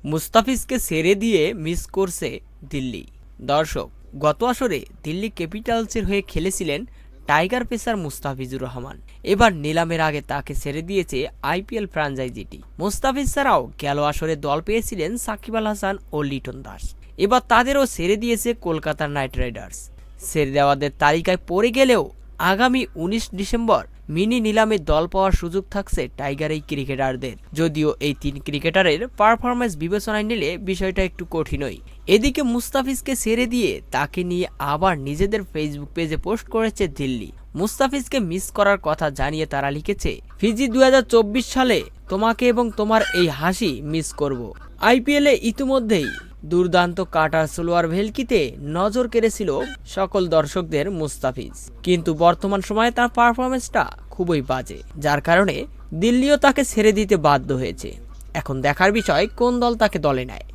মুস্তাফিজকে ছেড়ে দিয়ে মিস করছে দিল্লি। দর্শক, গত আসরে দিল্লি ক্যাপিটালসের হয়ে খেলেছিলেন টাইগার পেসার মুস্তাফিজুর রহমান। এবার নিলামের আগে তাকে ছেড়ে দিয়েছে আইপিএল ফ্র্যাঞ্চাইজিটি। মুস্তাফিজ ছাড়াও গেল আসরে দল পেয়েছিলেন সাকিব আল হাসান ও লিটন দাস। এবার তাদেরও ছেড়ে দিয়েছে কলকাতা নাইট রাইডার্স। ছেড়ে দেওয়াদের তালিকায় পড়ে গেলেও আগামী 19 ডিসেম্বর মিনি নিলামে দল পাওয়ার সুযোগ থাকছে টাইগার এই ক্রিকেটারদের। যদিও এই 3 ক্রিকেটারের পারফরম্যান্স বিবেচনায় নিলে বিষয়টা একটু কঠিনই। এদিকে মুস্তাফিজকে ছেড়ে দিয়ে তাকে নিয়ে আবার নিজেদের ফেসবুক পেজে পোস্ট করেছে দিল্লি। মুস্তাফিজকে মিস করার কথা জানিয়ে তারা লিখেছে, ফিজি 2024 সালে তোমাকে এবং তোমার এই হাসি মিস করব। আইপিএলে ইতিমধ্যেই দুর্দান্ত কাটার সালোয়ার ভেলকিতে নজর কেড়েছিল সকল দর্শকদের মুস্তাফিজ, কিন্তু বর্তমান সময়ে তার পারফরমেন্সটা খুবই বাজে, যার কারণে দিল্লিও তাকে ছেড়ে দিতে বাধ্য হয়েছে। এখন দেখার বিষয় কোন দল তাকে দলে নেয়।